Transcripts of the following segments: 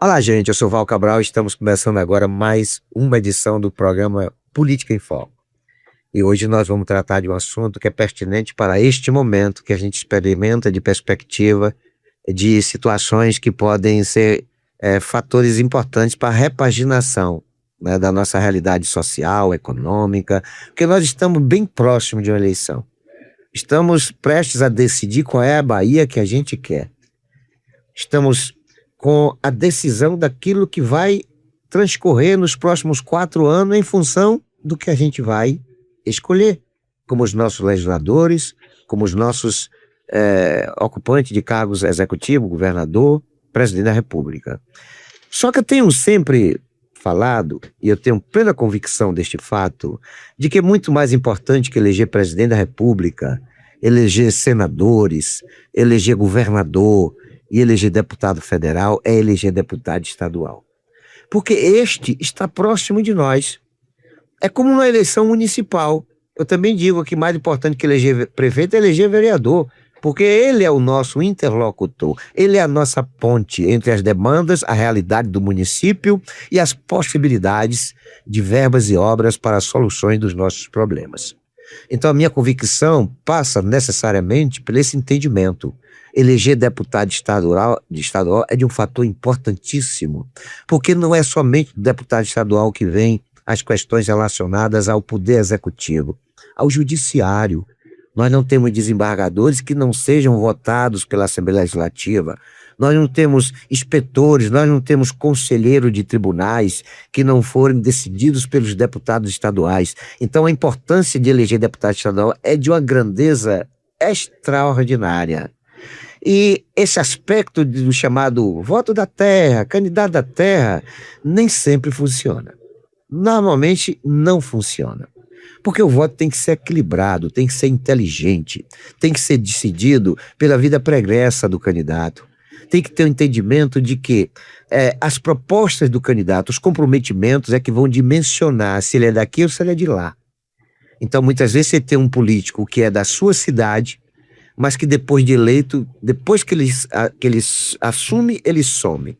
Olá, gente, eu sou Val Cabral e estamos começando agora mais uma edição do programa Política em Foco. E hoje nós vamos tratar de um assunto que é pertinente para este momento que a gente experimenta de perspectiva de situações que podem ser fatores importantes para a repaginação, né, da nossa realidade social, econômica, porque nós estamos bem próximos de uma eleição. Estamos prestes a decidir qual é a Bahia que a gente quer. Estamos com a decisão daquilo que vai transcorrer nos próximos 4 anos em função do que a gente vai escolher, como os nossos legisladores, como os nossos ocupantes de cargos executivos, governador, presidente da República. Só que eu tenho sempre falado, e eu tenho plena convicção deste fato, de que é muito mais importante que eleger presidente da República, eleger senadores, eleger governador e eleger deputado federal, é eleger deputado estadual. Porque este está próximo de nós. É como uma eleição municipal. Eu também digo que mais importante que eleger prefeito é eleger vereador, porque ele é o nosso interlocutor, ele é a nossa ponte entre as demandas, a realidade do município e as possibilidades de verbas e obras para as soluções dos nossos problemas. Então a minha convicção passa necessariamente por esse entendimento. Eleger deputado estadual é de um fator importantíssimo, porque não é somente do deputado estadual que vem as questões relacionadas ao poder executivo, ao judiciário. Nós não temos desembargadores que não sejam votados pela Assembleia Legislativa, nós não temos inspetores, nós não temos conselheiros de tribunais que não forem decididos pelos deputados estaduais. Então a importância de eleger deputado estadual é de uma grandeza extraordinária. E esse aspecto do chamado voto da terra, candidato da terra, nem sempre funciona. Normalmente não funciona. Porque o voto tem que ser equilibrado, tem que ser inteligente, tem que ser decidido pela vida pregressa do candidato. Tem que ter um entendimento de que as propostas do candidato, os comprometimentos é que vão dimensionar se ele é daqui ou se ele é de lá. Então, muitas vezes você tem um político que é da sua cidade, mas que depois de eleito, depois que ele assume, ele some.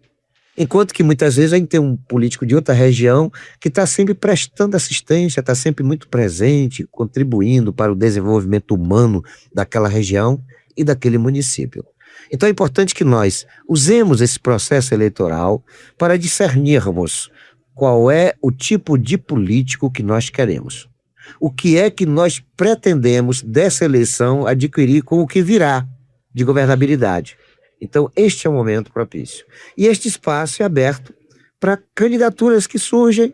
Enquanto que muitas vezes a gente tem um político de outra região que está sempre prestando assistência, está sempre muito presente, contribuindo para o desenvolvimento humano daquela região e daquele município. Então é importante que nós usemos esse processo eleitoral para discernirmos qual é o tipo de político que nós queremos. O que é que nós pretendemos dessa eleição adquirir com o que virá de governabilidade. Então, este é o momento propício. E este espaço é aberto para candidaturas que surgem,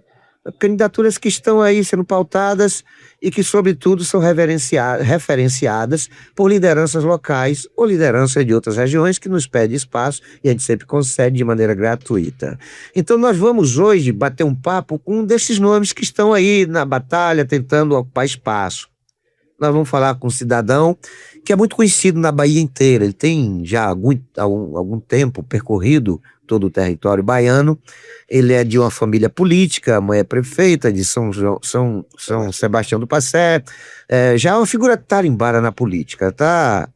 candidaturas que estão aí sendo pautadas e que, sobretudo, são referenciadas por lideranças locais ou lideranças de outras regiões que nos pedem espaço e a gente sempre concede de maneira gratuita. Então, nós vamos hoje bater um papo com um desses nomes que estão aí na batalha, tentando ocupar espaço. Nós vamos falar com um cidadão que é muito conhecido na Bahia inteira. Ele tem já algum tempo percorrido todo o território baiano. Ele é de uma família política, a mãe é prefeita de São Sebastião do Passé. Já é uma figura tarimbara na política. Está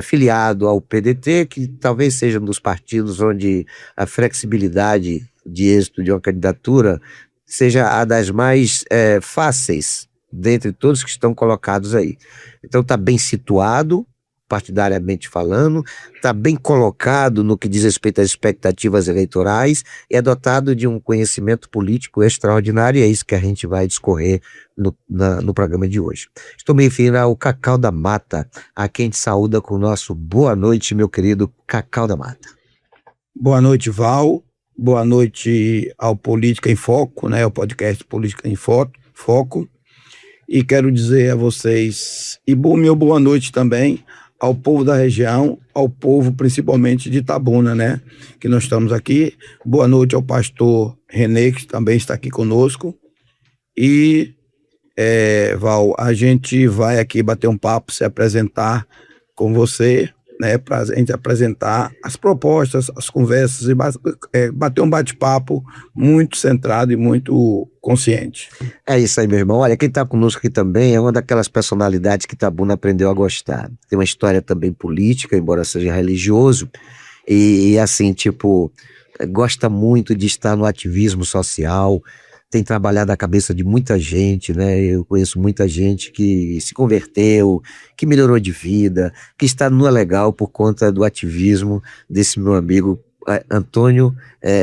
filiado ao PDT, que talvez seja um dos partidos onde a flexibilidade de êxito de uma candidatura seja a das mais fáceis dentre todos que estão colocados aí. Então está bem situado, partidariamente falando, está bem colocado no que diz respeito às expectativas eleitorais e é dotado de um conhecimento político extraordinário, e é isso que a gente vai discorrer no programa de hoje. Estou me referindo ao Cacau da Mata, a quem te saúda com o nosso boa noite, meu querido Cacau da Mata. Boa noite, Val. Boa noite ao Política em Foco, né? O podcast Política em Foco. E quero dizer a vocês, meu boa noite também ao povo da região, ao povo principalmente de Itabuna, né? Que nós estamos aqui. Boa noite ao pastor René, que também está aqui conosco. E, Val, a gente vai aqui bater um papo, se apresentar com você, né? Para a gente apresentar as propostas, as conversas e bater um bate-papo muito centrado e muito consciente. É isso aí, meu irmão. Olha, quem está conosco aqui também é uma daquelas personalidades que Itabuna aprendeu a gostar. Tem uma história também política, embora seja religioso, e assim, tipo, gosta muito de estar no ativismo social, tem trabalhado a cabeça de muita gente, né? Eu conheço muita gente que se converteu, que melhorou de vida, que está no legal por conta do ativismo desse meu amigo Antônio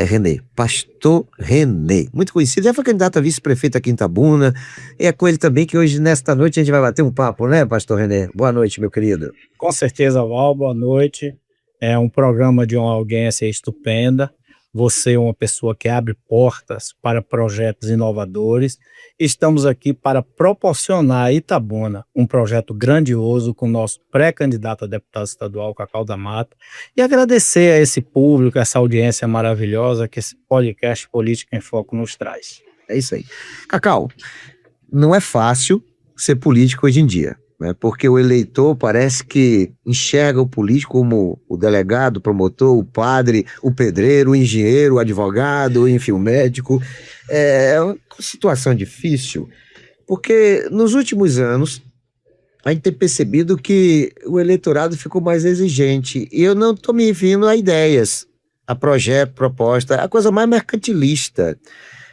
René, Pastor René, muito conhecido, já foi candidato a vice-prefeito aqui em Itabuna, e é com ele também que hoje, nesta noite, a gente vai bater um papo, né, Pastor René? Boa noite, meu querido. Com certeza, Val, boa noite. É um programa de uma audiência estupenda. Você é uma pessoa que abre portas para projetos inovadores. Estamos aqui para proporcionar a Itabuna um projeto grandioso com o nosso pré-candidato a deputado estadual, Cacau da Mata, e agradecer a esse público, essa audiência maravilhosa que esse podcast Política em Foco nos traz. É isso aí. Cacau, não é fácil ser político hoje em dia, né? Porque o eleitor parece que enxerga o político como o delegado, o promotor, o padre, o pedreiro, o engenheiro, o advogado, enfim, o médico. É uma situação difícil, porque nos últimos anos a gente tem percebido que o eleitorado ficou mais exigente, e eu não estou me referindo a ideias, a projeto, proposta, a coisa mais mercantilista.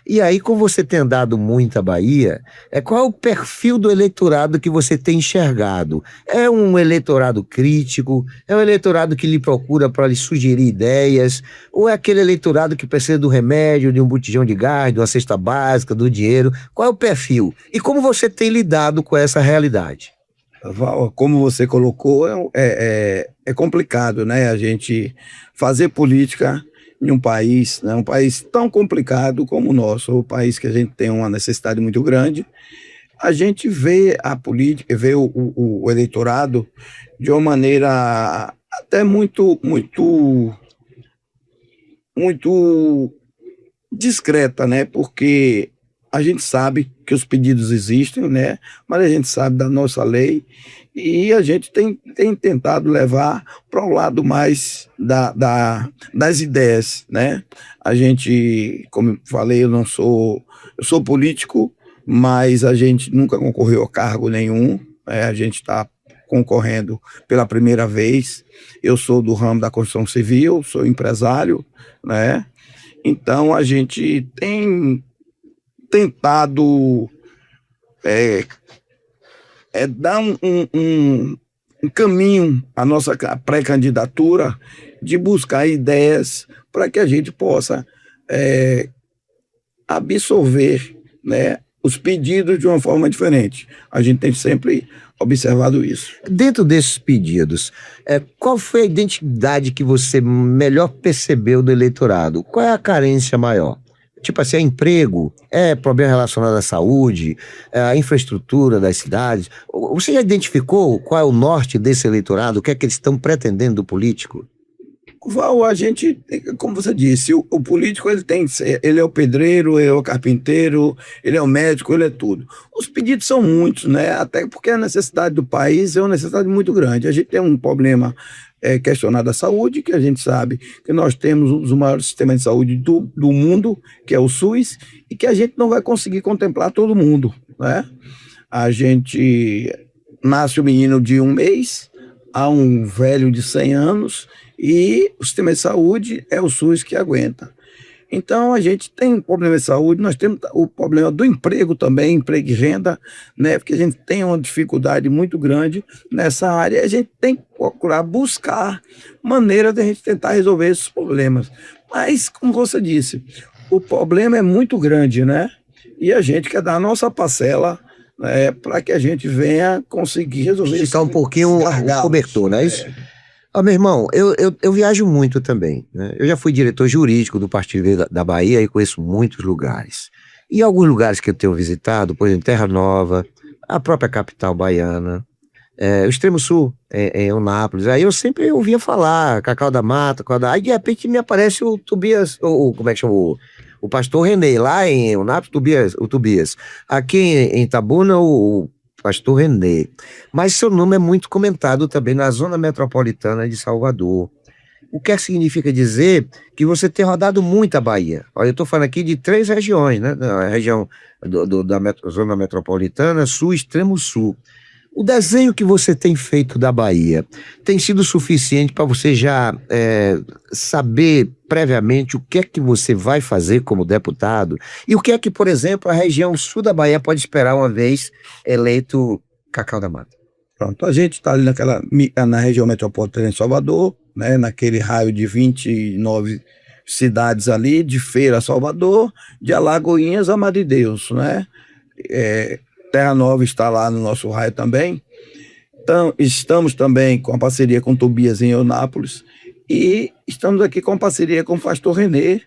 E aí, como você tem andado muito a Bahia, qual é o perfil do eleitorado que você tem enxergado? É um eleitorado crítico? É um eleitorado que lhe procura para lhe sugerir ideias? Ou é aquele eleitorado que precisa do remédio, de um botijão de gás, de uma cesta básica, do dinheiro? Qual é o perfil? E como você tem lidado com essa realidade? Val, como você colocou, é complicado, né? A gente fazer política em um país, né, um país tão complicado como o nosso, um país que a gente tem uma necessidade muito grande. A gente vê a política, vê o eleitorado de uma maneira até muito discreta, né? Porque a gente sabe que os pedidos existem, né? Mas a gente sabe da nossa lei e a gente tem tentado levar para o lado mais das ideias, né? A gente, como eu falei, eu sou político, mas a gente nunca concorreu a cargo nenhum, né? A gente está concorrendo pela primeira vez. Eu sou do ramo da construção civil, sou empresário, né? Então a gente tem tentado dar um caminho à nossa pré-candidatura de buscar ideias para que a gente possa absorver, né, os pedidos de uma forma diferente. A gente tem sempre observado isso. Dentro desses pedidos, qual foi a identidade que você melhor percebeu do eleitorado? Qual é a carência maior? Tipo assim, é emprego, é problema relacionado à saúde, à infraestrutura das cidades. Você já identificou qual é o norte desse eleitorado? O que é que eles estão pretendendo do político? Val, a gente, como você disse, o político ele é o pedreiro, ele é o carpinteiro, ele é o médico, ele é tudo. Os pedidos são muitos, né? Até porque a necessidade do país é uma necessidade muito grande. A gente tem um problema questionado à saúde, que a gente sabe que nós temos um dos maiores sistemas de saúde do mundo, que é o SUS, e que a gente não vai conseguir contemplar todo mundo, né? A gente nasce um menino de 1 mês, há um velho de 100 anos, e o sistema de saúde é o SUS que aguenta. Então, a gente tem um problema de saúde, nós temos o problema do emprego também, emprego e renda, né? Porque a gente tem uma dificuldade muito grande nessa área e a gente tem que procurar buscar maneira de a gente tentar resolver esses problemas. Mas, como você disse, o problema é muito grande, né? E a gente quer dar a nossa parcela, né, para que a gente venha conseguir resolver isso. Esticar um pouquinho o cobertor, não é isso? Meu irmão, eu viajo muito também, né? Eu já fui diretor jurídico do Partido Verde da Bahia e conheço muitos lugares. E alguns lugares que eu tenho visitado, por exemplo, Terra Nova, a própria capital baiana, o Extremo Sul, em Eunápolis, aí eu sempre ouvia falar, Cacau da Mata, aí de repente me aparece o Tobias, como é que chama? O Pastor René, lá em Eunápolis, o Tobias. Aqui em Itabuna, o Pastor René. Mas seu nome é muito comentado também na zona metropolitana de Salvador. O que significa dizer que você tem rodado muito a Bahia. Olha, eu estou falando aqui de 3 regiões, né? A região da zona metropolitana, sul, extremo sul. O desenho que você tem feito da Bahia tem sido suficiente para você já saber previamente o que é que você vai fazer como deputado e o que é que, por exemplo, a região sul da Bahia pode esperar uma vez eleito Cacau da Mata? Pronto, a gente está ali na região metropolitana de Salvador, né, naquele raio de 29 cidades ali, de Feira a Salvador, de Alagoinhas a Marideus, né? Terra Nova está lá no nosso raio também. Então, estamos também com a parceria com Tobias em Eunápolis e estamos aqui com a parceria com o pastor Renê,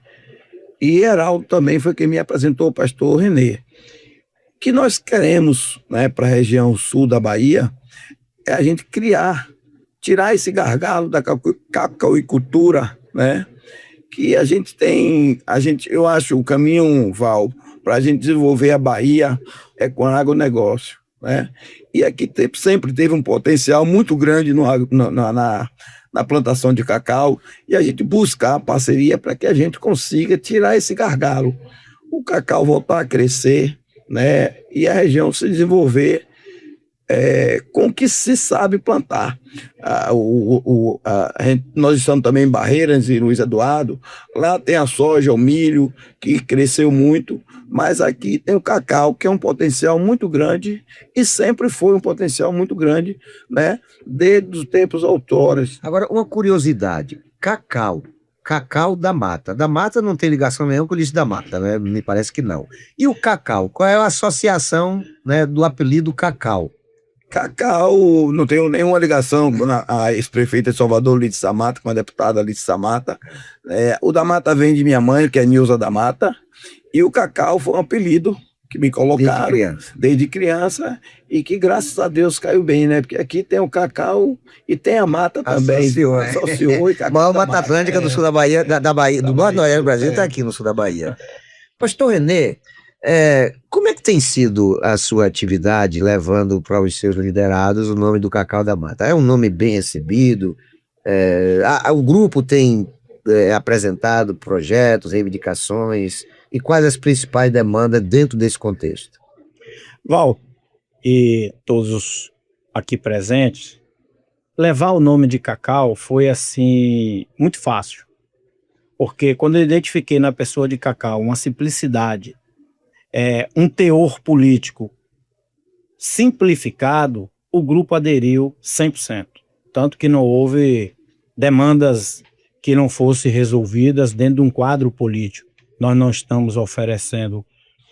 e Heraldo também foi quem me apresentou o pastor Renê. O que nós queremos, né, para a região sul da Bahia é a gente tirar esse gargalo da cacauicultura, né? Que a gente tem, eu acho o caminho, Val, para a gente desenvolver a Bahia é com agronegócio, né? E aqui sempre teve um potencial muito grande na plantação de cacau, e a gente buscar parceria para que a gente consiga tirar esse gargalo, o cacau voltar a crescer, né? E a região se desenvolver com o que se sabe plantar. Nós estamos também em Barreiras e Luiz Eduardo, lá tem a soja, o milho, que cresceu muito, mas aqui tem o cacau, que é um potencial muito grande, e sempre foi um potencial muito grande, né, desde os tempos outroras. Agora, uma curiosidade, Cacau da Mata. Da Mata não tem ligação nenhuma com o lixo da mata, né? Me parece que não. E o cacau? Qual é a associação, né, do apelido Cacau? Cacau, não tenho nenhuma ligação com a ex-prefeita de Salvador, Lídia Samata, com a deputada Lídia Samata. O da Mata vem de minha mãe, que é Nilza da Mata, e o Cacau foi um apelido que me colocaram desde criança, e que graças a Deus caiu bem, né? Porque aqui tem o cacau e tem a mata também. Associou e Cacau. Maior Mata Atlântica do sul da Bahia, da Bahia, do norte do Brasil, está aqui no sul da Bahia. Pastor Renê, como é que tem sido a sua atividade levando para os seus liderados o nome do Cacau da Mata? É um nome bem recebido? O grupo tem apresentado projetos, reivindicações, e quais as principais demandas dentro desse contexto? Val, e todos os aqui presentes, levar o nome de Cacau foi assim muito fácil, porque quando eu identifiquei na pessoa de Cacau uma simplicidade, um teor político simplificado, o grupo aderiu 100%. Tanto que não houve demandas que não fossem resolvidas dentro de um quadro político. Nós não estamos oferecendo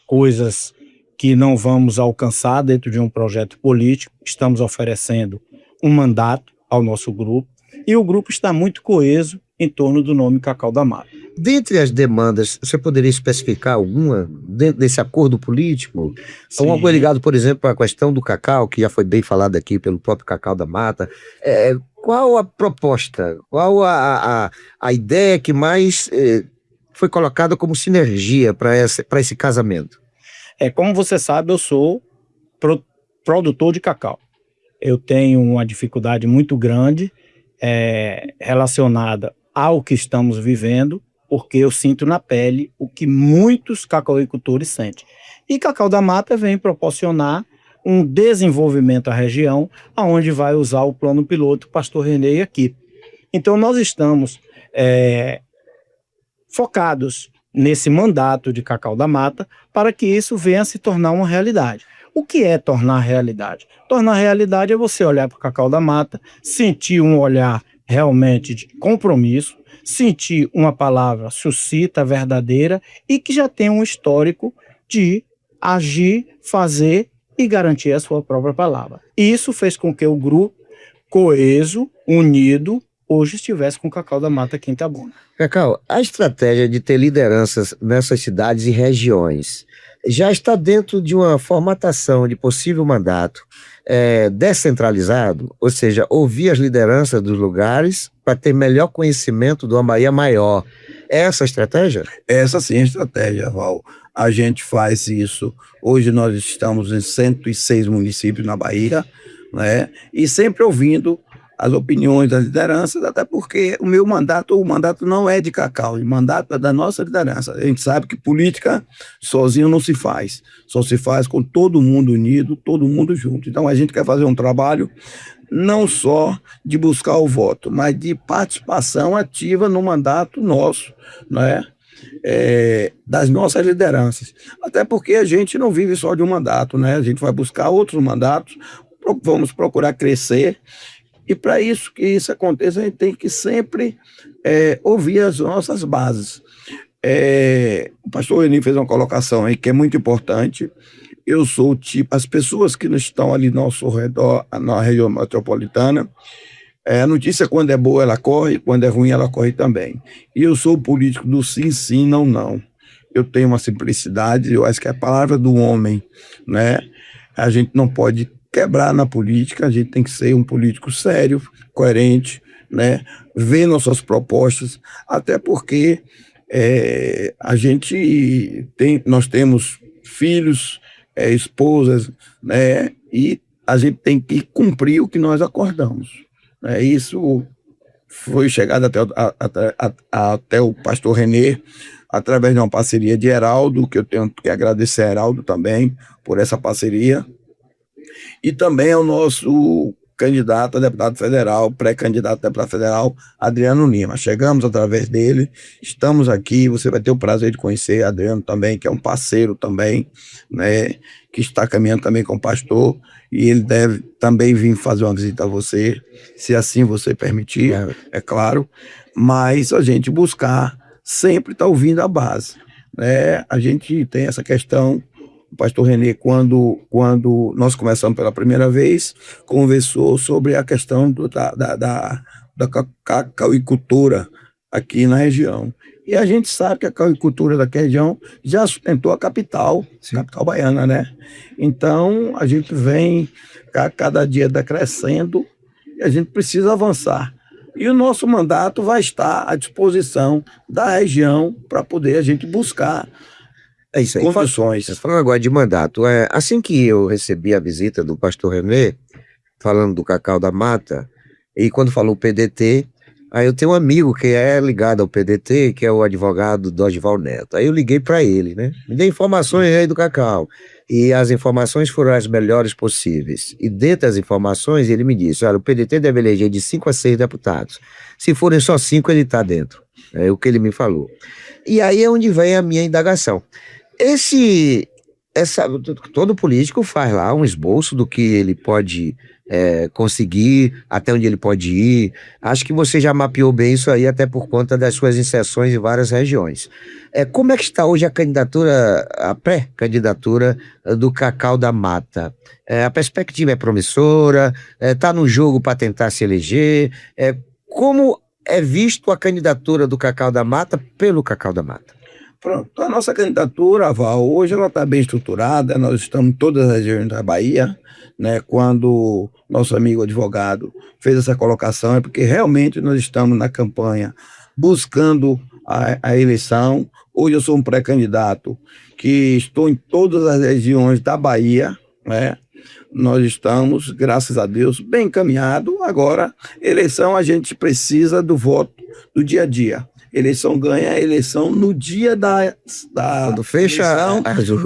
coisas que não vamos alcançar dentro de um projeto político, estamos oferecendo um mandato ao nosso grupo, e o grupo está muito coeso em torno do nome Cacau da Mata. Dentre as demandas, você poderia especificar alguma dentro desse acordo político? Sim. Alguma ligado, por exemplo, à questão do cacau, que já foi bem falado aqui pelo próprio Cacau da Mata. Qual a proposta, qual a ideia que mais foi colocada como sinergia para esse casamento? Como você sabe, eu sou produtor de cacau. Eu tenho uma dificuldade muito grande relacionada ao que estamos vivendo, porque eu sinto na pele o que muitos cacauicultores sentem. E Cacau da Mata vem proporcionar um desenvolvimento à região, aonde vai usar o plano piloto Pastor Renê e equipe. Então nós estamos focados nesse mandato de Cacau da Mata para que isso venha a se tornar uma realidade. O que é tornar realidade? Tornar realidade é você olhar para o Cacau da Mata, sentir um olhar realmente de compromisso, sentir uma palavra suscita, verdadeira e que já tem um histórico de agir, fazer e garantir a sua própria palavra. E isso fez com que o grupo coeso, unido, hoje estivesse com o Cacau da Mata aqui em Itabuna. Cacau, a estratégia de ter lideranças nessas cidades e regiões já está dentro de uma formatação de possível mandato descentralizado, ou seja, ouvir as lideranças dos lugares para ter melhor conhecimento de uma Bahia maior. É essa a estratégia? Essa sim é a estratégia, Val. A gente faz isso. Hoje nós estamos em 106 municípios na Bahia, né? E sempre ouvindo as opiniões das lideranças, até porque o mandato não é de Cacau, o mandato é da nossa liderança. A gente sabe que política sozinho não se faz, só se faz com todo mundo unido, todo mundo junto. Então a gente quer fazer um trabalho não só de buscar o voto, mas de participação ativa no mandato nosso, né? Das nossas lideranças. Até porque a gente não vive só de um mandato, né? A gente vai buscar outros mandatos, vamos procurar crescer, e para isso que isso aconteça, a gente tem que sempre ouvir as nossas bases. O pastor Eni fez uma colocação aí que é muito importante. Eu sou o tipo, as pessoas que estão ali ao nosso redor, na região metropolitana, a notícia, quando é boa, ela corre, quando é ruim, ela corre também. E eu sou o político do sim, sim, não, não. Eu tenho uma simplicidade, eu acho que é a palavra do homem, né? A gente não pode quebrar na política, a gente tem que ser um político sério, coerente, né? Ver nossas propostas, até porque nós temos filhos, esposas, né? E a gente tem que cumprir o que nós acordamos. Isso foi chegado até o pastor Renê, através de uma parceria de Heraldo, que eu tenho que agradecer a Heraldo também por essa parceria, e também ao nosso candidato a deputado federal, pré-candidato a deputado federal, Adriano Lima. Chegamos através dele, estamos aqui, você vai ter o prazer de conhecer Adriano também, que é um parceiro também, né, que está caminhando também com o pastor, e ele deve também vir fazer uma visita a você, se assim você permitir, é claro, mas a gente buscar sempre estar ouvindo a base, né? A gente tem essa questão. O pastor Renê, quando nós começamos pela primeira vez, conversou sobre a questão da cacauicultura aqui na região. E a gente sabe que a cacauicultura daqui da região já sustentou a capital, capital baiana, né? Então, a gente vem cada dia decrescendo e a gente precisa avançar. E o nosso mandato vai estar à disposição da região para poder a gente buscar isso aí. condições. Falando agora de mandato, assim que eu recebi a visita do pastor Renê, falando do Cacau da Mata, e quando falou PDT, aí eu tenho um amigo que é ligado ao PDT, que é o advogado Dorival Neto. Aí eu liguei para ele, né? Me dê informações aí do Cacau. E as informações foram as melhores possíveis. E dentro das informações, ele me disse, olha, o PDT deve eleger de 5 a 6 deputados. Se forem só 5, ele está dentro. É o que ele me falou. E aí é onde vem a minha indagação. Todo político faz lá um esboço do que ele pode conseguir, até onde ele pode ir. Acho que você já mapeou bem isso aí, até por conta das suas inserções em várias regiões. Como é que está hoje a pré-candidatura do Cacau da Mata? A perspectiva é promissora? Está no jogo para tentar se eleger? Como é visto a candidatura do Cacau da Mata pelo Cacau da Mata? Pronto, a nossa candidatura, Val, hoje ela está bem estruturada, nós estamos em todas as regiões da Bahia, né? Quando nosso amigo advogado fez essa colocação, é porque realmente nós estamos na campanha buscando a eleição. Hoje eu sou um pré-candidato que estou em todas as regiões da Bahia, né? Nós estamos, graças a Deus, bem encaminhados. Agora, eleição, a gente precisa do voto do dia a dia. Eleição ganha a eleição no dia quando fecha eleição,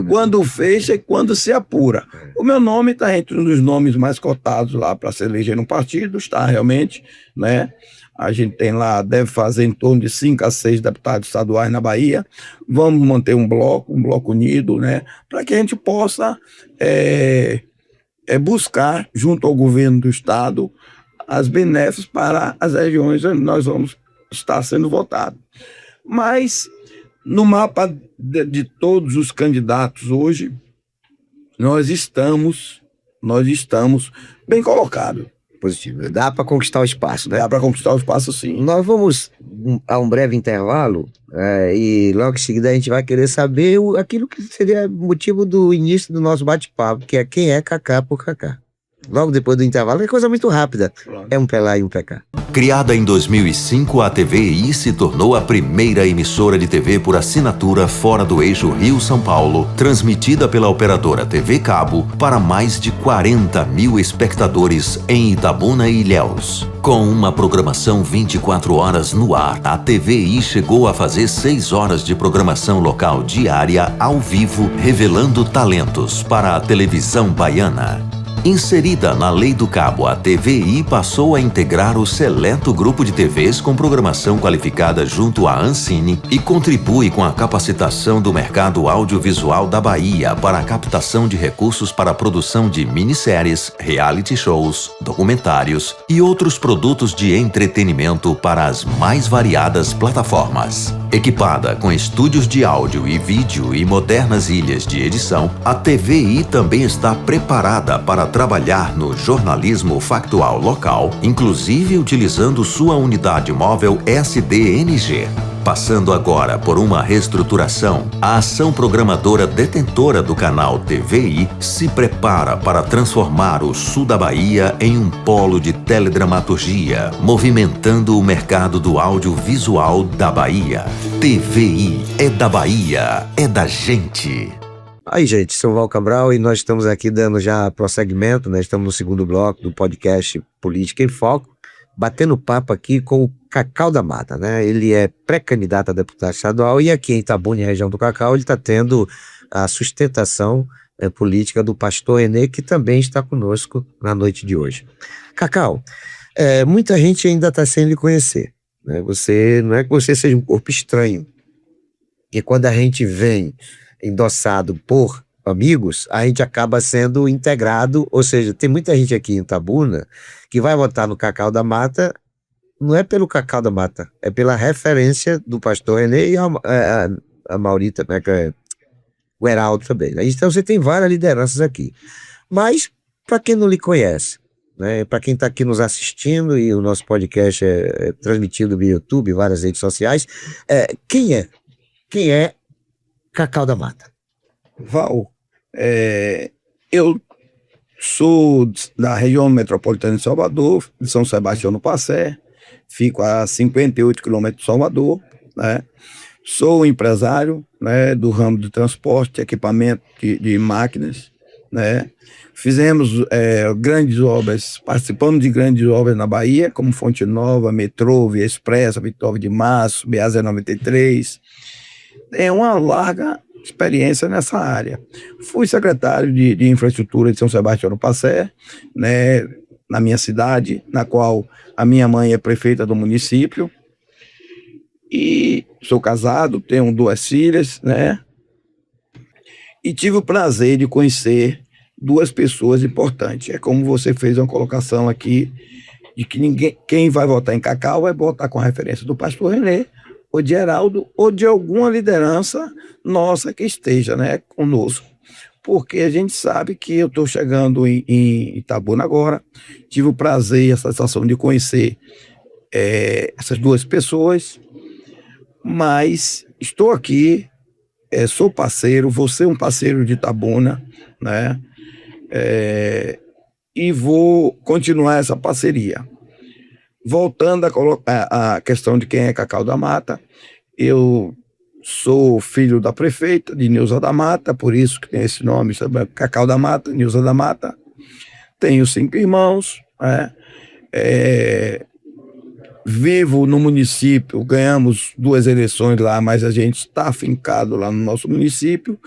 quando fecha e quando se apura. O meu nome está entre um dos nomes mais cotados lá para se eleger no partido, está realmente, né? A gente tem lá, deve fazer em torno de 5 a 6 deputados estaduais na Bahia. Vamos manter um bloco unido, né? Para que a gente possa buscar, junto ao governo do estado, as benéficas para as regiões onde nós vamos estar sendo votado. Mas no mapa de todos os candidatos hoje, nós estamos bem colocados. Positivo. Dá para conquistar o espaço, né? Dá para conquistar o espaço, sim. Nós vamos a um breve intervalo e logo em seguida a gente vai querer saber aquilo que seria motivo do início do nosso bate-papo, que é quem é Cacá por Cacá. logo depois do intervalo. É coisa muito rápida. É um pra lá e um pra cá. Criada em 2005, a TVI se tornou a primeira emissora de TV por assinatura fora do eixo Rio-São Paulo, transmitida pela operadora TV Cabo para mais de 40 mil espectadores em Itabuna e Ilhéus. Com uma programação 24 horas no ar, a TVI chegou a fazer 6 horas de programação local diária ao vivo, revelando talentos para a televisão baiana. Inserida na Lei do Cabo, a TVI passou a integrar o seleto grupo de TVs com programação qualificada junto à Ancine e contribui com a capacitação do mercado audiovisual da Bahia para a captação de recursos para a produção de minisséries, reality shows, documentários e outros produtos de entretenimento para as mais variadas plataformas. Equipada com estúdios de áudio e vídeo e modernas ilhas de edição, a TVI também está preparada para trabalhar no jornalismo factual local, inclusive utilizando sua unidade móvel SDNG. Passando agora por uma reestruturação, a ação programadora detentora do canal TVI se prepara para transformar o sul da Bahia em um polo de teledramaturgia, movimentando o mercado do audiovisual da Bahia. TVI é da Bahia, é da gente. Aí, gente, sou Val Cabral e nós estamos aqui dando já prosseguimento, né? Estamos no segundo bloco do podcast Política em Foco, batendo papo aqui com o Cacau da Mata, né? Ele é pré-candidato a deputado estadual e aqui em Itabuna, região do Cacau, ele está tendo a sustentação política do pastor Enê, que também está conosco na noite de hoje. Cacau, muita gente ainda está sem lhe conhecer, né? Você, não é que você seja um corpo estranho, e quando a gente vem endossado por amigos, a gente acaba sendo integrado, ou seja, tem muita gente aqui em Itabuna que vai votar no Cacau da Mata, não é pelo Cacau da Mata, é pela referência do pastor René e a Maurita, né, que é o Heraldo também. Né? Então você tem várias lideranças aqui. Mas, para quem não lhe conhece, né, para quem está aqui nos assistindo, e o nosso podcast é transmitido via YouTube, várias redes sociais, quem é Cacau da Mata? Val, eu sou da região metropolitana de Salvador, de São Sebastião do Passé, fico a 58 quilômetros de Salvador, né? Sou empresário, né, do ramo de transporte, equipamento de máquinas, né? Fizemos grandes obras, participamos de grandes obras na Bahia, como Fonte Nova, Metrô, Via Expressa, Vitória de Março, BA-093. Tem uma larga experiência nessa área. Fui secretário de infraestrutura de São Sebastião do Passé, né, na minha cidade, na qual a minha mãe é prefeita do município, e sou casado, tenho 2 filhas, né, e tive o prazer de conhecer 2 pessoas importantes. É como você fez uma colocação aqui, de que quem vai votar em Cacau vai votar com a referência do pastor René, ou de Heraldo, ou de alguma liderança nossa que esteja, né, conosco. Porque a gente sabe que eu estou chegando em Itabuna agora, tive o prazer e a satisfação de conhecer essas 2 pessoas, mas estou aqui, sou parceiro, vou ser um parceiro de Itabuna, né, e vou continuar essa parceria. Voltando a questão de quem é Cacau da Mata, eu sou filho da prefeita, de Nilza da Mata, por isso que tem esse nome, sabe? Cacau da Mata, Nilza da Mata. Tenho 5 irmãos, né? Vivo no município, ganhamos 2 eleições lá, mas a gente está afincado lá no nosso município.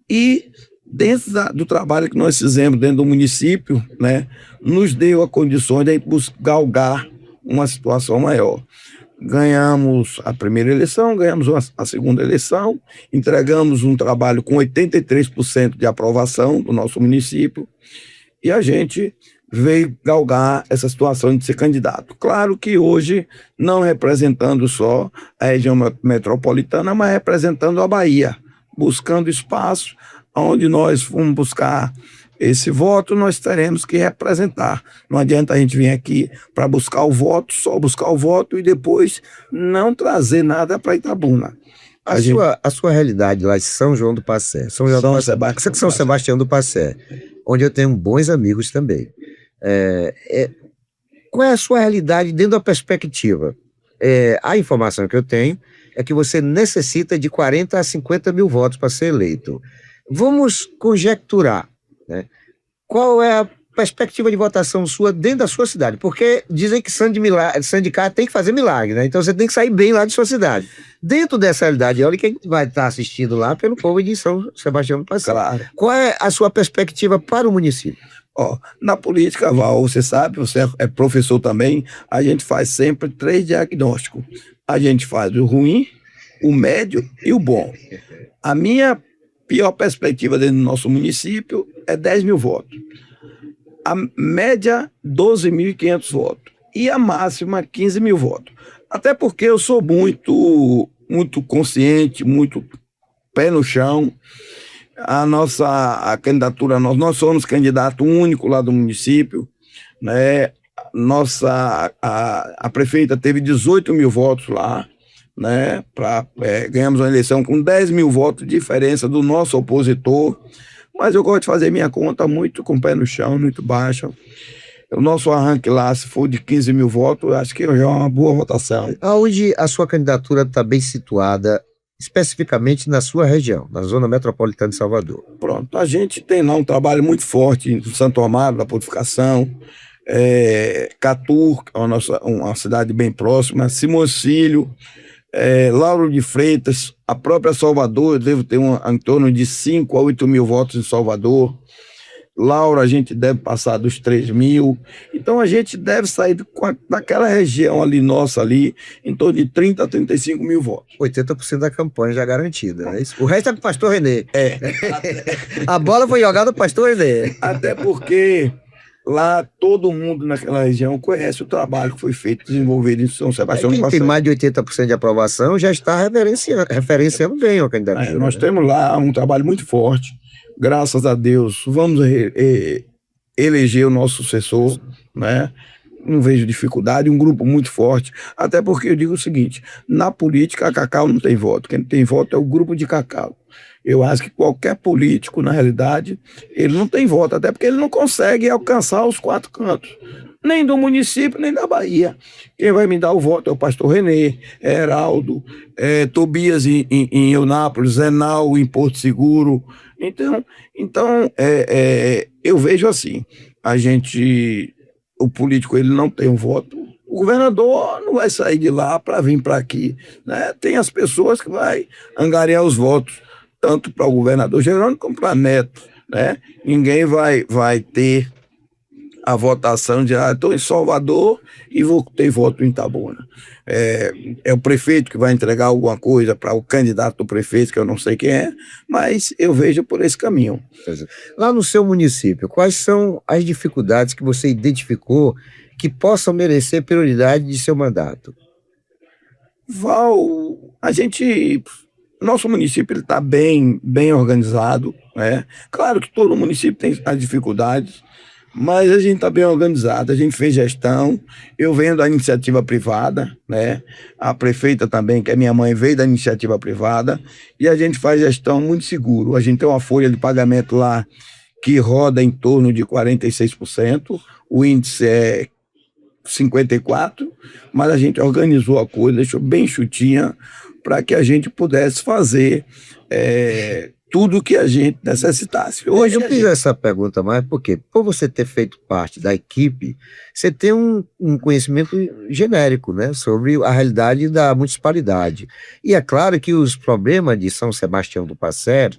E dentro do trabalho que nós fizemos dentro do município, né, nos deu a condição de galgar uma situação maior. Ganhamos a primeira eleição, ganhamos a segunda eleição, entregamos um trabalho com 83% de aprovação do nosso município, e a gente veio galgar essa situação de ser candidato. Claro que hoje, não representando só a região metropolitana, mas representando a Bahia, buscando espaço onde nós vamos buscar esse voto, nós teremos que representar. Não adianta a gente vir aqui para buscar o voto, só buscar o voto e depois não trazer nada para Itabuna. A sua realidade lá de São João do Passé. São Sebastião do Passé, onde eu tenho bons amigos também. Qual é a sua realidade dentro da perspectiva? A informação que eu tenho é que você necessita de 40 a 50 mil votos para ser eleito. Vamos conjecturar, né? Qual é a perspectiva de votação sua dentro da sua cidade? Porque dizem que santo de cá tem que fazer milagre, né? Então você tem que sair bem lá de sua cidade. Dentro dessa realidade, olha quem vai estar assistindo lá pelo povo de São Sebastião do Passeio. Claro. Qual é a sua perspectiva para o município? Na política, Val, você sabe, você é professor também, a gente faz sempre 3 diagnósticos. A gente faz o ruim, o médio e o bom. A minha pior perspectiva dentro do nosso município é 10 mil votos. A média, 12.500 votos. E a máxima, 15 mil votos. Até porque eu sou muito consciente, muito pé no chão. A candidatura, nós somos candidato único lá do município, né? A prefeita teve 18 mil votos lá, né? Ganhamos uma eleição com 10 mil votos de diferença do nosso opositor, mas eu gosto de fazer minha conta muito com o pé no chão, muito baixa. O nosso arranque lá, se for de 15 mil votos, acho que já é uma boa votação. Aonde a sua candidatura está bem situada, especificamente na sua região, na zona metropolitana de Salvador? Pronto, a gente tem lá um trabalho muito forte em Santo Amaro, da Purificação, Catur, que é uma cidade bem próxima, Simões-Filho, Lauro de Freitas, a própria Salvador, eu devo ter em torno de 5 a 8 mil votos em Salvador. Laura, a gente deve passar dos 3 mil. Então, a gente deve sair daquela região ali, nossa ali, em torno de 30 a 35 mil votos. 80% da campanha já garantida, não é isso? O resto é com o pastor Renê. A bola foi jogada pro pastor Renê. Até porque lá todo mundo naquela região conhece o trabalho que foi feito, desenvolvido em São Sebastião do Quem Passeio. tem mais de 80% de aprovação já está referenciando bem a candidatura. Nós temos lá um trabalho muito forte. Graças a Deus, vamos eleger o nosso sucessor, né? Não vejo dificuldade, um grupo muito forte, até porque eu digo o seguinte, na política a Cacau não tem voto, quem tem voto é o grupo de Cacau. Eu acho que qualquer político, na realidade, ele não tem voto, até porque ele não consegue alcançar os 4 cantos, nem do município, nem da Bahia. Quem vai me dar o voto é o pastor Renê, Heraldo, Tobias em Eunápolis, Zenal em Porto Seguro. Então eu vejo assim, o político ele não tem um voto, o governador não vai sair de lá para vir para aqui, né? Tem as pessoas que vai angariar os votos, tanto para o governador Jerônimo como para Neto, né? Ninguém vai ter a votação de estou em Salvador e vou ter voto em Itabuna. É o prefeito que vai entregar alguma coisa para o candidato do prefeito, que eu não sei quem é, mas eu vejo por esse caminho. Lá no seu município, quais são as dificuldades que você identificou que possam merecer prioridade de seu mandato? Val, nosso município está bem organizado, né? Claro que todo município tem as dificuldades, mas a gente está bem organizado, a gente fez gestão, eu venho da iniciativa privada, né? A prefeita também, que é minha mãe, veio da iniciativa privada, e a gente faz gestão muito seguro. A gente tem uma folha de pagamento lá que roda em torno de 46%, o índice é 54%, mas a gente organizou a coisa, deixou bem chutinha, para que a gente pudesse fazer tudo que a gente necessitasse. Hoje eu fiz essa pergunta mais porque, por você ter feito parte da equipe, você tem um conhecimento genérico, né, sobre a realidade da municipalidade. E é claro que os problemas de São Sebastião do Passeio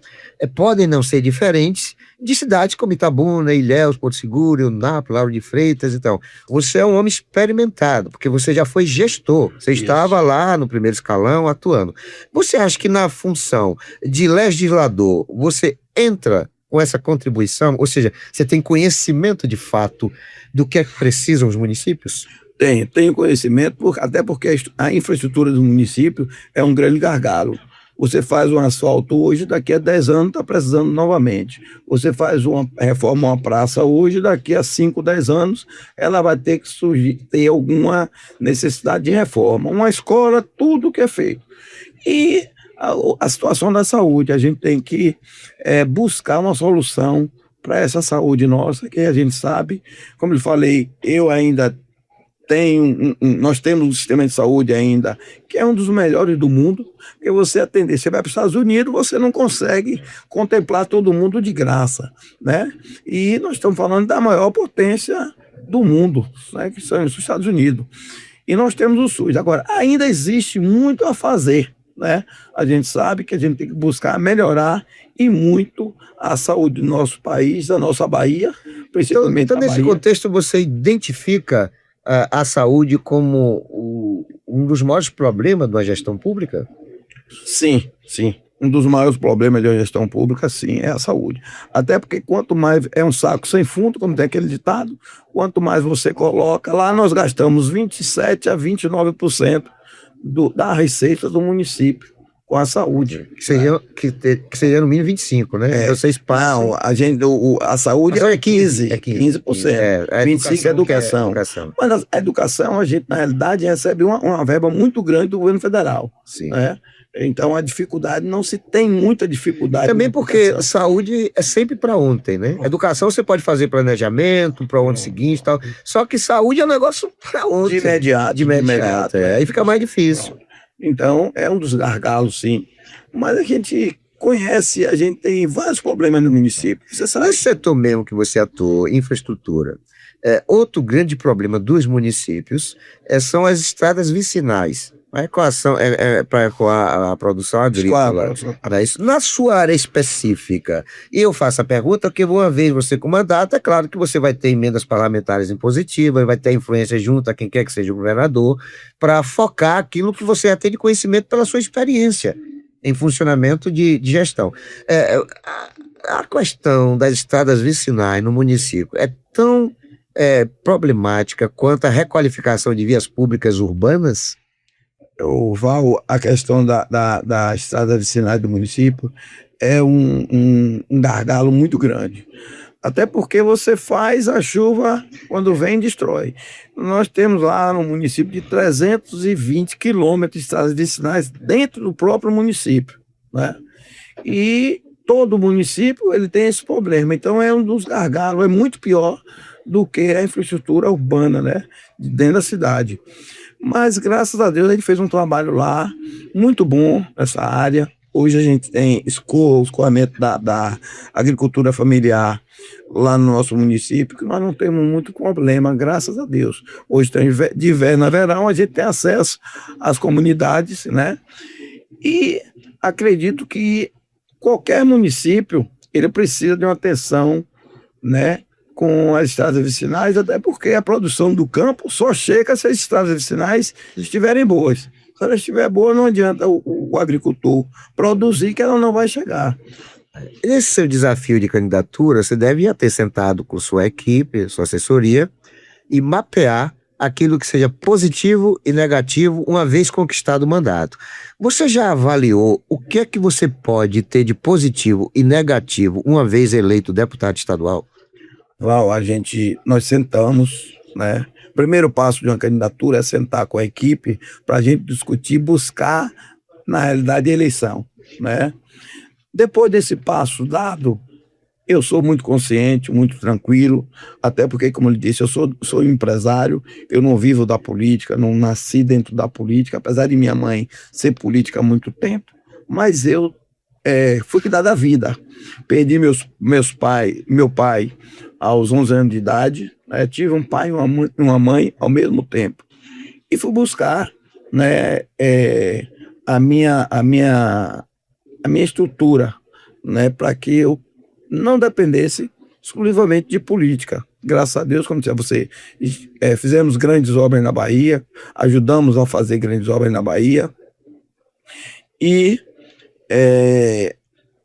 podem não ser diferentes de cidades como Itabuna, Ilhéus, Porto Seguro, Eunápolis, Lauro de Freitas. Então, você é um homem experimentado, porque você já foi gestor, você estava lá no primeiro escalão atuando. Você acha que na função de legislador, você entra com essa contribuição, ou seja, você tem conhecimento de fato do que é que precisam os municípios? Tenho conhecimento, até porque a infraestrutura do município é um grande gargalo. Você faz um asfalto hoje, daqui a 10 anos está precisando novamente. Você faz reforma uma praça hoje, daqui a 5, 10 anos, ela vai ter que ter alguma necessidade de reforma. Uma escola, tudo que é feito. E a situação da saúde, a gente tem que buscar uma solução para essa saúde nossa, que a gente sabe, como eu falei, eu ainda tenho, nós temos um sistema de saúde ainda que é um dos melhores do mundo, porque você atender, você vai para os Estados Unidos, você não consegue contemplar todo mundo de graça, né? E nós estamos falando da maior potência do mundo, né, que são os Estados Unidos. E nós temos o SUS. Agora, ainda existe muito a fazer, né? A gente sabe que a gente tem que buscar melhorar e muito a saúde do nosso país, da nossa Bahia, principalmente Então, a nesse Bahia. contexto, você identifica a saúde como um dos maiores problemas da gestão pública? Sim, sim. Um dos maiores problemas da gestão pública, sim, é a saúde. Até porque quanto mais é um saco sem fundo, como tem aquele ditado, quanto mais você coloca, lá nós gastamos 27% a 29% da receita do município com a saúde. Que seria no mínimo 25, né? Vocês passam... Não, a saúde é 15%. 15%. É 25% é educação. Mas a educação, a gente, na realidade, recebe uma verba muito grande do governo federal. Sim. Né? Então, a dificuldade, não se tem muita dificuldade. Também porque saúde é sempre para ontem, né? Educação você pode fazer planejamento para o ano seguinte e tal. Só que saúde é um negócio para ontem. De imediato. Aí fica mais difícil. Então, é um dos gargalos, sim. Mas a gente conhece, a gente tem vários problemas no município. Você sabe? Nesse setor mesmo que você atua, infraestrutura, outro grande problema dos municípios são as estradas vicinais. A equação para ecoar a produção agrícola. Na sua área específica, e eu faço a pergunta porque uma vez você com mandato, é claro que você vai ter emendas parlamentares impositivas, vai ter influência junto a quem quer que seja o governador, para focar aquilo que você já tem de conhecimento pela sua experiência em funcionamento de gestão. A questão das estradas vicinais no município é tão problemática quanto a requalificação de vias públicas urbanas? Val, a questão da estrada vicinais do município é um gargalo muito grande. Até porque você faz a chuva, quando vem, destrói. Nós temos lá no município de 320 quilômetros de estradas vicinais dentro do próprio município, né? E todo município ele tem esse problema. Então é um dos gargalos, é muito pior do que a infraestrutura urbana, né? Dentro da cidade. Mas, graças a Deus, a gente fez um trabalho lá muito bom nessa área. Hoje a gente tem escoamento da agricultura familiar lá no nosso município, que nós não temos muito problema, graças a Deus. Hoje, de inverno a verão, a gente tem acesso às comunidades, né? E acredito que qualquer município, ele precisa de uma atenção, né, com as estradas vicinais, até porque a produção do campo só chega se as estradas vicinais estiverem boas. Se ela estiver boa, não adianta o agricultor produzir, que ela não vai chegar. Nesse seu desafio de candidatura, você deve ter sentado com sua equipe, sua assessoria, e mapear aquilo que seja positivo e negativo uma vez conquistado o mandato. Você já avaliou o que é que você pode ter de positivo e negativo uma vez eleito deputado estadual? Val, nós sentamos, né? O primeiro passo de uma candidatura é sentar com a equipe para a gente discutir, buscar, na realidade, a eleição, né? Depois desse passo dado, eu sou muito consciente, muito tranquilo, até porque, como eu disse, eu sou empresário, eu não vivo da política, não nasci dentro da política, apesar de minha mãe ser política há muito tempo, mas eu fui cuidar da vida. Perdi meu pai aos 11 anos de idade, né? Tive um pai e uma mãe ao mesmo tempo. E fui buscar, né, a minha estrutura, né, para que eu não dependesse exclusivamente de política. Graças a Deus, como disse você, fizemos grandes obras na Bahia, ajudamos a fazer grandes obras na Bahia, e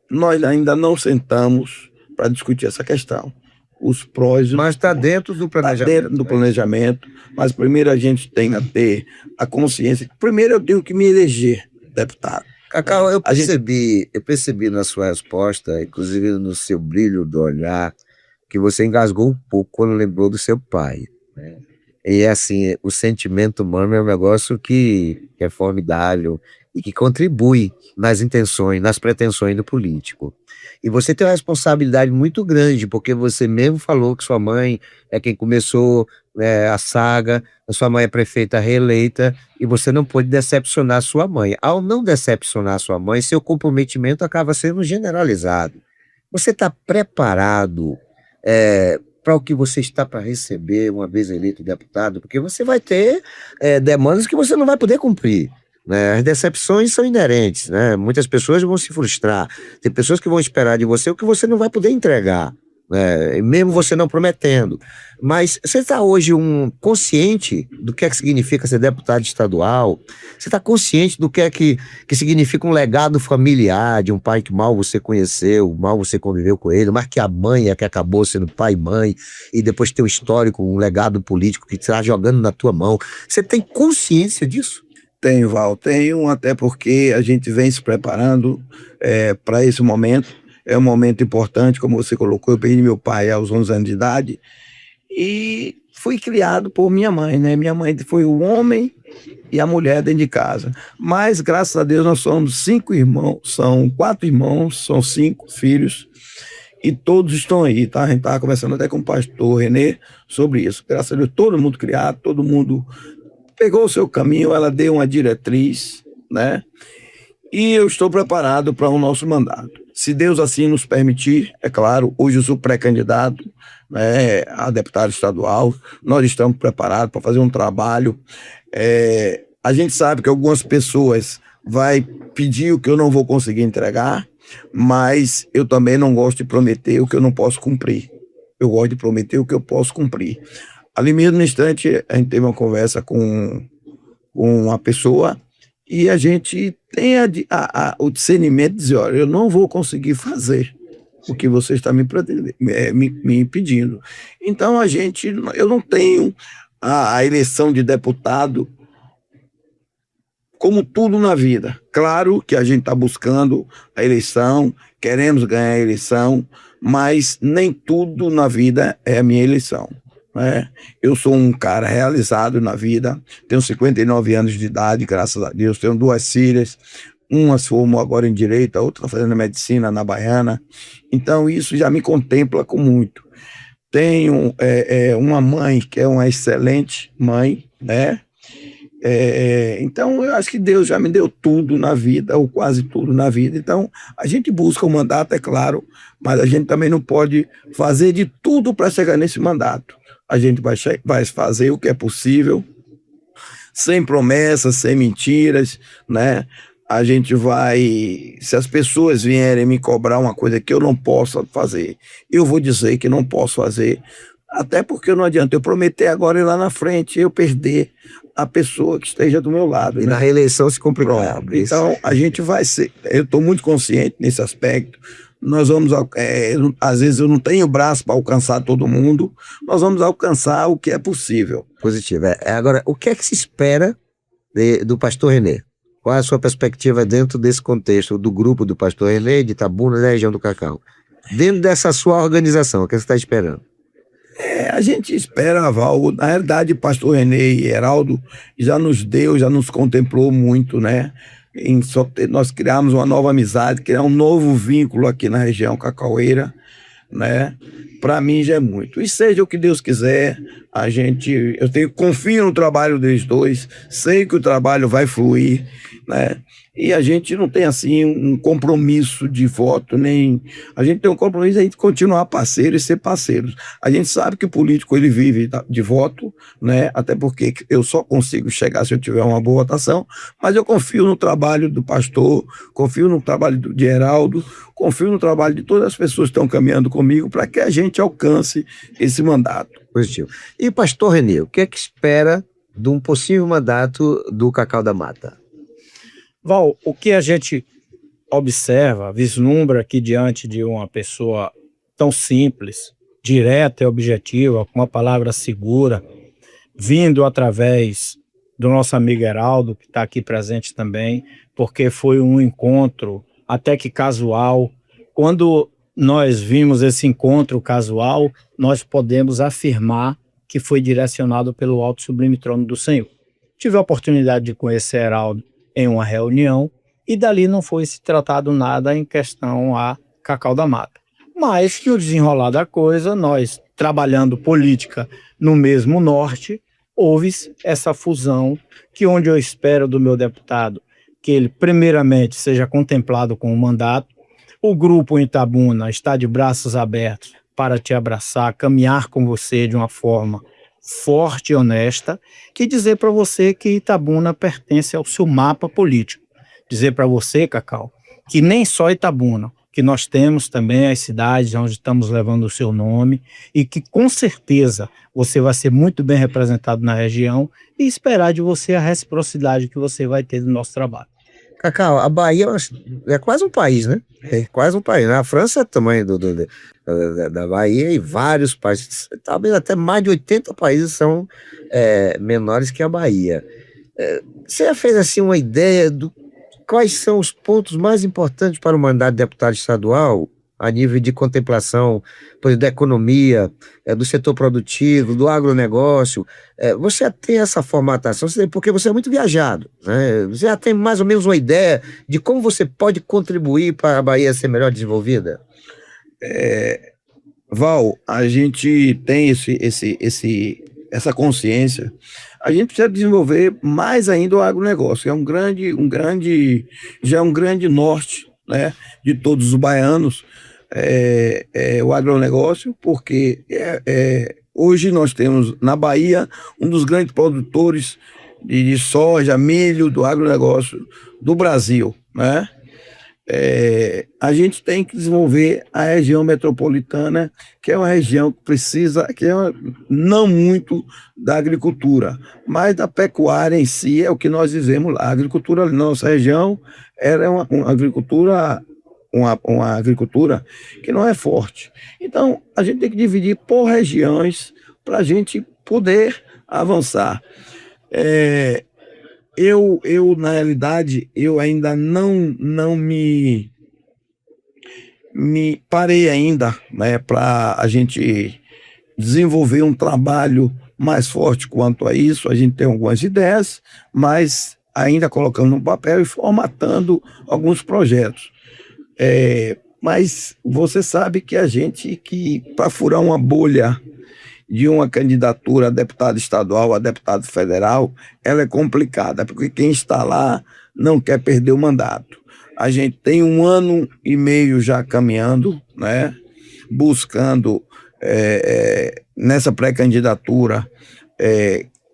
nós ainda não sentamos para discutir essa questão. Os prós... Mas está dentro do planejamento. Está dentro do planejamento, mas primeiro a gente tem que ter a consciência. Primeiro eu tenho que me eleger deputado. Cacau, eu percebi na sua resposta, inclusive no seu brilho do olhar, que você engasgou um pouco quando lembrou do seu pai, né? E assim, o sentimento humano é um negócio que é formidável e que contribui nas intenções, nas pretensões do político. E você tem uma responsabilidade muito grande, porque você mesmo falou que sua mãe é quem começou a saga, a sua mãe é prefeita reeleita, e você não pôde decepcionar sua mãe. Ao não decepcionar sua mãe, seu comprometimento acaba sendo generalizado. Você está preparado para o que você está para receber uma vez eleito deputado? Porque você vai ter demandas que você não vai poder cumprir, né? As decepções são inerentes, né? Muitas pessoas vão se frustrar. Tem pessoas que vão esperar de você o que você não vai poder entregar, né? Mesmo você não prometendo. Mas você está hoje consciente do que é que significa ser deputado estadual? Você está consciente do que é que significa um legado familiar de um pai que mal você conheceu, mal você conviveu com ele, mas que a mãe é que acabou sendo pai e mãe, e depois tem um histórico, um legado político que está jogando na tua mão. Você tem consciência disso? Tenho, Val, tenho, até porque a gente vem se preparando para esse momento. É um momento importante, como você colocou. Eu perdi meu pai aos 11 anos de idade e fui criado por minha mãe, né? Minha mãe foi o homem e a mulher dentro de casa. Mas, graças a Deus, nós somos 5 irmãos, são 4 irmãos, são 5 filhos, e todos estão aí, tá? A gente estava conversando até com o pastor Renê sobre isso. Graças a Deus, todo mundo criado, todo mundo pegou o seu caminho, ela deu uma diretriz, né? E eu estou preparado para o nosso mandato. Se Deus assim nos permitir, é claro, hoje eu sou pré-candidato, né, a deputado estadual, nós estamos preparados para fazer um trabalho. A gente sabe que algumas pessoas vai pedir o que eu não vou conseguir entregar, mas eu também não gosto de prometer o que eu não posso cumprir. Eu gosto de prometer o que eu posso cumprir. Ali mesmo no instante, a gente teve uma conversa com uma pessoa e a gente tem o discernimento de dizer, olha, eu não vou conseguir fazer o que você está me pedindo. Então, eu não tenho a eleição de deputado como tudo na vida. Claro que a gente está buscando a eleição, queremos ganhar a eleição, mas nem tudo na vida é a minha eleição. Eu sou um cara realizado na vida, tenho 59 anos de idade, graças a Deus, tenho 2 filhas, uma se formou agora em Direito, a outra está fazendo medicina na Baiana, então isso já me contempla com muito. Tenho uma mãe que é uma excelente mãe, né? Então eu acho que Deus já me deu tudo na vida, ou quase tudo na vida. Então a gente busca o mandato, é claro, mas a gente também não pode fazer de tudo para chegar nesse mandato. A gente vai fazer o que é possível, sem promessas, sem mentiras, né? A gente vai, se as pessoas vierem me cobrar uma coisa que eu não posso fazer, eu vou dizer que não posso fazer, até porque não adianta eu prometer agora e lá na frente eu perder a pessoa que esteja do meu lado. E né? na reeleição se complicar. Então a gente vai ser, eu estou muito consciente nesse aspecto. Nós vamos, às vezes eu não tenho braço para alcançar todo mundo, nós vamos alcançar o que é possível. Positivo. Agora, o que é que se espera do pastor Renê? Qual é a sua perspectiva dentro desse contexto do grupo do pastor Renê, de Itabuna, da região do Cacau? Dentro dessa sua organização, o que você está esperando? A gente espera, Val, na realidade, pastor Renê e Heraldo já nos contemplou muito, né? Nós criamos uma nova amizade, criamos um novo vínculo aqui na região cacaueira, né? Para mim já é muito. E seja o que Deus quiser, confio no trabalho deles dois, sei que o trabalho vai fluir, né? E a gente não tem assim um compromisso de voto, a gente tem um compromisso de a gente continuar parceiro e ser parceiros. A gente sabe que o político ele vive de voto, né? Até porque eu só consigo chegar se eu tiver uma boa votação, mas eu confio no trabalho do pastor, confio no trabalho de Heraldo, confio no trabalho de todas as pessoas que estão caminhando comigo para que a gente alcance esse mandato. Positivo. E pastor Renê, o que é que espera de um possível mandato do Cacau da Mata? Val, o que a gente observa, vislumbra aqui diante de uma pessoa tão simples, direta e objetiva, com uma palavra segura, vindo através do nosso amigo Heraldo, que está aqui presente também, porque foi um encontro até que casual. Quando nós vimos esse encontro casual, nós podemos afirmar que foi direcionado pelo Alto Sublime Trono do Senhor. Tive a oportunidade de conhecer Heraldo em uma reunião, e dali não foi se tratado nada em questão a Cacau da Mata. Mas, no desenrolar da coisa, nós, trabalhando política no mesmo norte, houve essa fusão, que onde eu espero do meu deputado que ele, primeiramente, seja contemplado com o mandato. O grupo Itabuna está de braços abertos para te abraçar, caminhar com você de uma forma forte e honesta, que dizer para você que Itabuna pertence ao seu mapa político. Dizer para você, Cacau, que nem só Itabuna, que nós temos também as cidades onde estamos levando o seu nome e que com certeza você vai ser muito bem representado na região e esperar de você a reciprocidade que você vai ter no nosso trabalho. Cacau, a Bahia é quase um país, né? É quase um país, né? A França é o tamanho da Bahia e vários países, talvez até mais de 80 países são menores que a Bahia. Você já fez assim uma ideia do quais são os pontos mais importantes para o mandato de deputado estadual a nível de contemplação, por exemplo, da economia, do setor produtivo, do agronegócio? Você já tem essa formatação, porque você é muito viajado, né? Você já tem mais ou menos uma ideia de como você pode contribuir para a Bahia ser melhor desenvolvida? Val, a gente tem essa consciência. A gente precisa desenvolver mais ainda o agronegócio, já é um grande norte, né, de todos os baianos, o agronegócio, porque hoje nós temos na Bahia um dos grandes produtores de soja, milho, do agronegócio do Brasil, né? A gente tem que desenvolver a região metropolitana, que é uma região que precisa, não muito da agricultura, mas da pecuária em si, é o que nós dizemos lá. A agricultura na nossa região era uma agricultura que não é forte. Então, a gente tem que dividir por regiões para a gente poder avançar. Na realidade, eu ainda não me parei ainda, né, para a gente desenvolver um trabalho mais forte quanto a isso. A gente tem algumas ideias, mas ainda colocando no papel e formatando alguns projetos. Mas você sabe que para furar uma bolha de uma candidatura a deputado estadual, a deputado federal, ela é complicada, porque quem está lá não quer perder o mandato. A gente tem 1 ano e meio já caminhando, né, buscando, nessa pré-candidatura,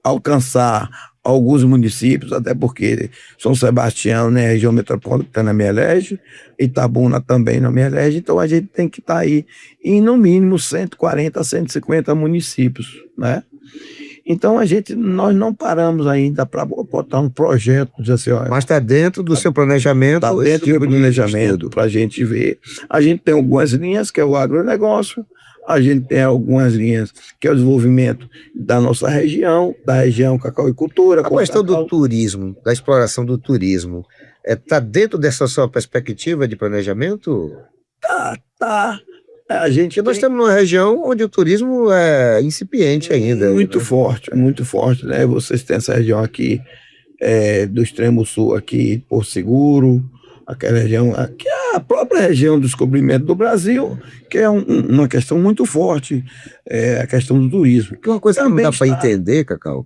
alcançar alguns municípios, até porque São Sebastião, né, região metropolitana me elege, Itabuna também não me elege, então a gente tem que estar aí em no mínimo 140, 150 municípios, né? Então nós não paramos ainda para botar um projeto, dizer assim, olha, Mas está dentro do seu planejamento? Está dentro do planejamento para a gente ver. A gente tem algumas linhas, que é o agronegócio, a gente tem algumas linhas que é o desenvolvimento da nossa região, da região cacauicultura. A questão do turismo, da exploração do turismo, está dentro dessa sua perspectiva de planejamento? Tá. Nós estamos numa região onde o turismo é incipiente ainda. Muito forte, né? Vocês têm essa região aqui do extremo sul, aqui, Porto Seguro, aquela região, que é a própria região do descobrimento do Brasil, que é uma questão muito forte, a questão do turismo. Uma coisa que não dá para entender, Cacau,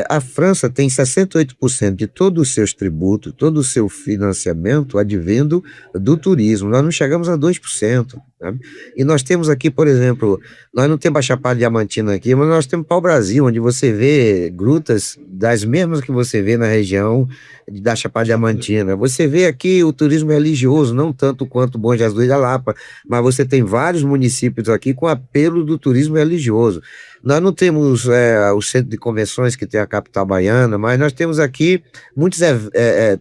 a França tem 68% de todos os seus tributos, todo o seu financiamento advindo do turismo. Nós não chegamos a 2%. Né? E nós temos aqui, por exemplo, nós não temos a Chapada Diamantina aqui, mas nós temos Pau-Brasil, onde você vê grutas das mesmas que você vê na região da Chapada Diamantina. Você vê aqui o turismo religioso, não tanto quanto Bom Jesus da Lapa, mas você tem vários municípios aqui com apelo do turismo religioso. Nós não temos o centro de convenções que tem a capital baiana, mas nós temos aqui muitos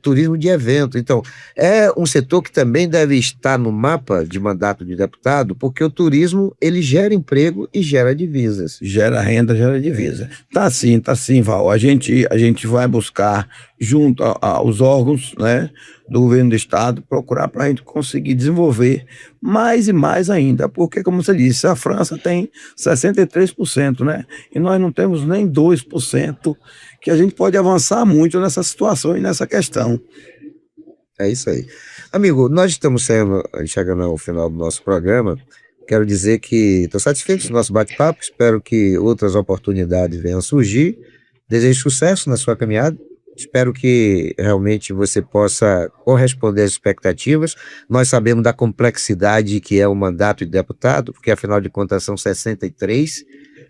turismo de evento. Então, é um setor que também deve estar no mapa de mandato de deputado, porque o turismo, ele gera emprego e gera divisas. Gera renda, gera divisa. Tá sim, Val. A gente vai buscar, junto aos órgãos, né, do governo do estado, procurar para a gente conseguir desenvolver mais e mais ainda, porque, como você disse, a França tem 63%, né? E nós não temos nem 2%, que a gente pode avançar muito nessa situação e nessa questão. É isso aí. Amigo, nós estamos chegando ao final do nosso programa. Quero dizer que estou satisfeito com o nosso bate-papo, espero que outras oportunidades venham a surgir. Desejo sucesso na sua caminhada. Espero que realmente você possa corresponder às expectativas. Nós sabemos da complexidade que é o mandato de deputado, porque afinal de contas são 63,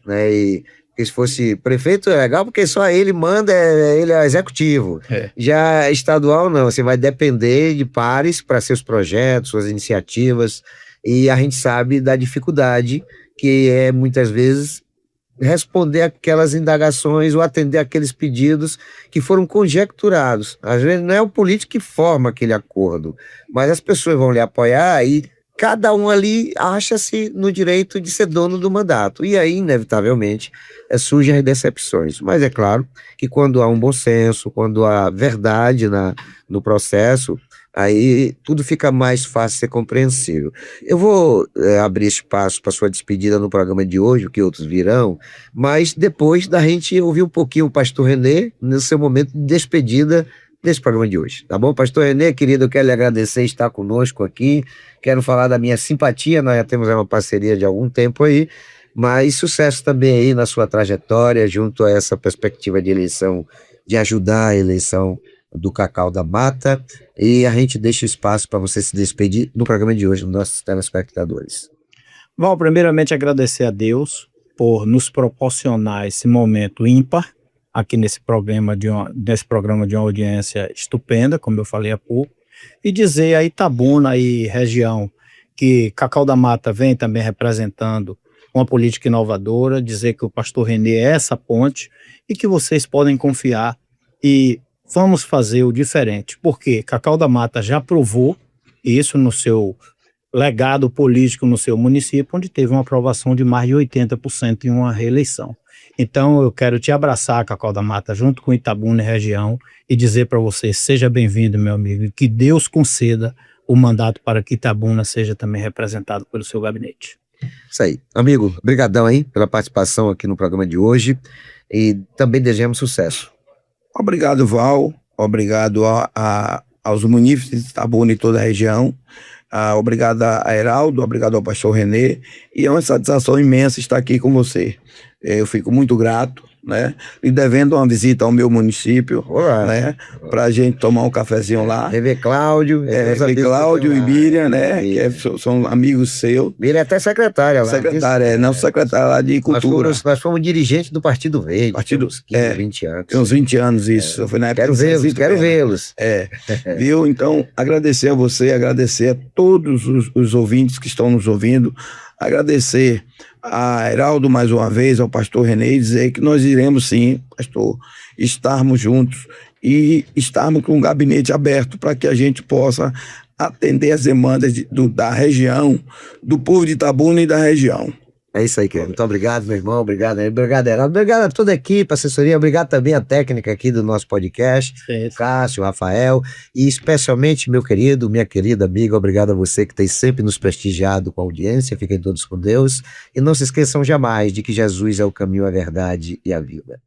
né? E se fosse prefeito é legal, porque só ele manda, ele é executivo. Já estadual não, você vai depender de pares para seus projetos, suas iniciativas, e a gente sabe da dificuldade que é muitas vezes responder aquelas indagações ou atender aqueles pedidos que foram conjecturados. Às vezes não é o político que forma aquele acordo, mas as pessoas vão lhe apoiar e cada um ali acha-se no direito de ser dono do mandato. E aí, inevitavelmente, surgem as decepções. Mas é claro que quando há um bom senso, quando há verdade no processo, aí tudo fica mais fácil de ser compreensível. Eu vou abrir espaço para sua despedida no programa de hoje, que outros virão, mas depois da gente ouvir um pouquinho o pastor René no seu momento de despedida desse programa de hoje, tá bom? Pastor René, querido, eu quero lhe agradecer estar conosco aqui, quero falar da minha simpatia, nós já temos uma parceria de algum tempo aí, mas sucesso também aí na sua trajetória, junto a essa perspectiva de eleição, de ajudar a eleição do Cacau da Mata, e a gente deixa espaço para você se despedir no programa de hoje, dos nossos telespectadores. Bom, primeiramente agradecer a Deus por nos proporcionar esse momento ímpar aqui nesse programa de uma audiência estupenda, como eu falei há pouco, e dizer a Itabuna e região que Cacau da Mata vem também representando uma política inovadora, dizer que o pastor René é essa ponte e que vocês podem confiar e vamos fazer o diferente, porque Cacau da Mata já provou isso no seu legado político no seu município, onde teve uma aprovação de mais de 80% em uma reeleição. Então eu quero te abraçar, Cacau da Mata, junto com Itabuna e região, e dizer para você, seja bem-vindo, meu amigo, e que Deus conceda o mandato para que Itabuna seja também representado pelo seu gabinete. Isso aí. Amigo, brigadão aí pela participação aqui no programa de hoje, e também desejamos sucesso. Obrigado, Val. Obrigado aos munícipes de Itabuna e toda a região. Obrigado a Heraldo, obrigado ao pastor René. E é uma satisfação imensa estar aqui com você. Eu fico muito grato, né? E devendo uma visita ao meu município, né? Para a gente tomar um cafezinho lá. TV Cláudio. Cláudio e Miriam, né? Que são amigos seus. Miriam é até secretária lá. Secretária lá de Cultura. Nós fomos dirigentes do Partido Verde. Uns 15, 20 anos. Tem uns 20 anos isso. Foi na época quero vê-los. Viu? Então, agradecer a você, agradecer a todos os ouvintes que estão nos ouvindo, agradecer a Heraldo mais uma vez, ao pastor René, e dizer que nós iremos sim, pastor, estarmos juntos e estarmos com um gabinete aberto para que a gente possa atender as demandas da região, do povo de Itabuna e da região. É isso aí, querido. Muito obrigado, meu irmão. Obrigado, Heraldo. Obrigado a toda a equipe, a assessoria. Obrigado também à técnica aqui do nosso podcast. Sim. Cássio, Rafael. E especialmente, meu querido, minha querida amiga, obrigado a você que tem sempre nos prestigiado com a audiência. Fiquem todos com Deus. E não se esqueçam jamais de que Jesus é o caminho, a verdade e a vida.